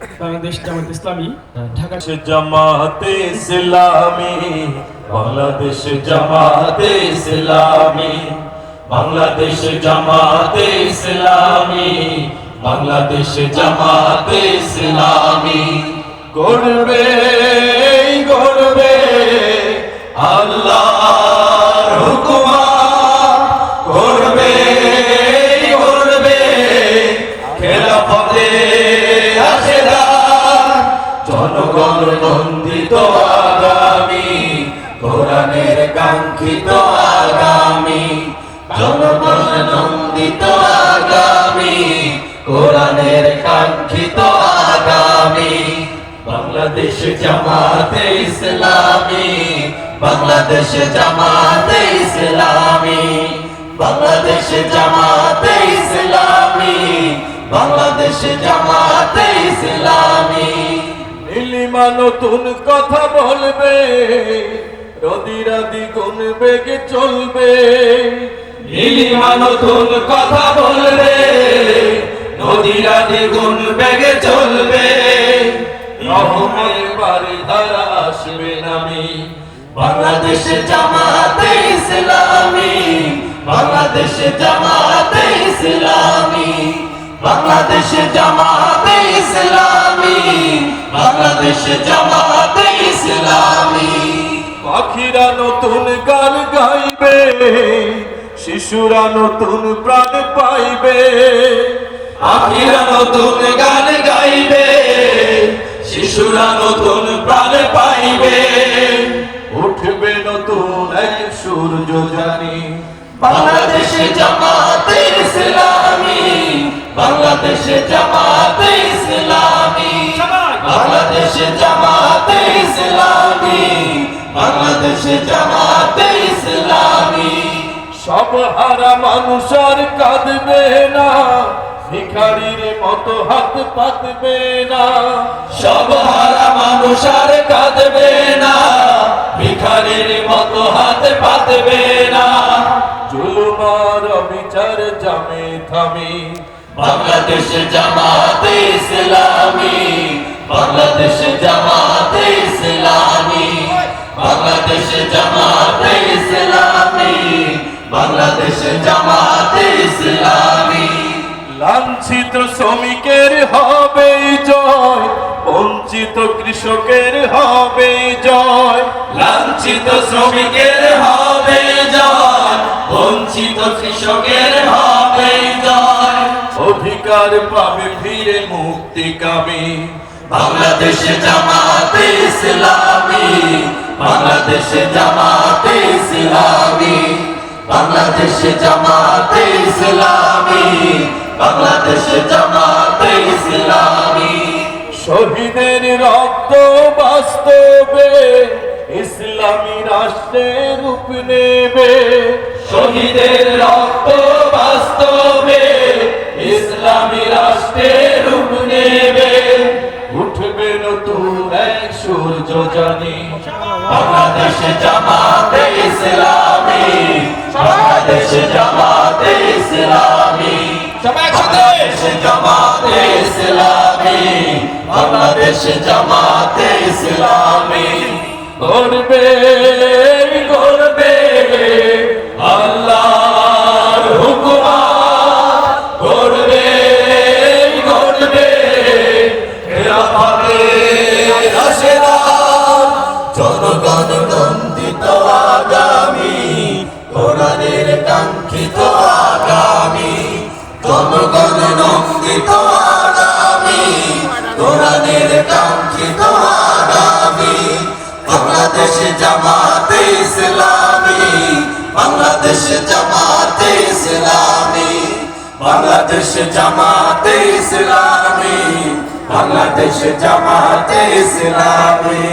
বাংলাদেশ জামাত ইসলামী ঢাকা জামাতে ইসলামী, বাংলাদেশ জামাতে ইসলামী, বাংলাদেশ জামাতে ইসলামী, বাংলাদেশ জামাতে ইসলামী গড়বে গড়বে আল্লাহর হুকুমে, গড়বে গড়বে খেলাফতে জনগণ নন্দিত আগামী, কোরআনের কাঙ্ক্ষিত আগামী, জনগণ নন্দিত আগামী, কোরআনের কাঙ্ক্ষিত আগামী। বাংলাদেশ জামাতে ইসলামী, বাংলাদেশ জামাতে ইসলামী, বাংলাদেশ জামাতে ইসলামী, বাংলাদেশ জামাতে ইসলামী। নীলিমা নতুন কথা বলবে, নদীরা দ্বিগুণ বেগে চলবে। নীলিমা নতুন কথা বলবে, নদীরা দ্বিগুণ বেগে চলবে। রহমের বাড়ি ধারা আসবে নামি, বাংলাদেশ জামাতে ইসলামী, বাংলাদেশ জামাতে ইসলামী, বাংলাদেশ জামাতে ইসলামী, বাংলাদেশ জামাতে ইসলামী। পাখিরা নতুন গান গাইবে, শিশুরা নতুন প্রাণ পাইবে। পাখিরা নতুন গান গাইবে, শিশুরা নতুন প্রাণ পাইবে। উঠবে নতুন এক সূর্য জানি, বাংলাদেশ জামাতে ইসলামী, বাংলাদেশ জামাতে ইসলামী, বাংলাদেশ জামাতে ইসলামী, বাংলাদেশ জামাতে ইসলামী। সব হারা মানুষ আর কাঁদবে না, ভিখারির মতো হাত পাতবে না। সব হারা মানুষ আর কাঁদবে না, ভিখারির মতো হাত পাতবে না। জুলুম আর বিচার জামে থামি, বাংলাদেশ জামাতে ইসলামী, বাংলাদেশ জামাতে ইসলামী, বাংলাদেশ জামাতে ইসলামী, বাংলাদেশ জামাতে ইসলামী। লাঞ্ছিত শ্রমিকের হবে জয়, বঞ্চিত কৃষকের হবে জয়। লাঞ্ছিত শ্রমিকের হবে জয়, বঞ্চিত কৃষকের হবে জয়। অধিকার পাবে ফিরে মুক্তিকামী, বাংলাদেশ জামাতে ইসলামী, বাংলাদেশ জামাতে ইসলামী, বাংলাদেশ জামাতে ইসলামী, বাংলাদেশ জামাতে ইসলামী। শহীদের রক্ত বাস্তবে ইসলামী রাষ্ট্রের রূপ নেবে। শহীদের রক্ত বাস্তবে ইসলামী রাষ্ট্রের রূপ নেবে। উঠবে নতুন এক সূর্য জানি, বাংলাদেশ জামাতে ইসলামী, বাংলাদেশ জামাতে ইসলামী, বাংলাদেশ জামাতে ইসলামী, বাংলাদেশ জামাতে ইসলামী। গড়বে গড়বে আল্লাহর হুকুমে, গড়বে গড়বে খেলাফতে রাশেদান। জনগণ নন্দিত আগামী, কোরআনের কাঙ্ক্ষিত আগামী, জনগণ নন্দিত আগামী, কোরআনের কাঙ্ক্ষিত আগামী। বাংলাদেশ জামাতে ইসলামী, বাংলাদেশ জামাতে ইসলামী, বাংলাদেশ জামাতে ইসলামী, বাংলাদেশ জামাতে ইসলামী।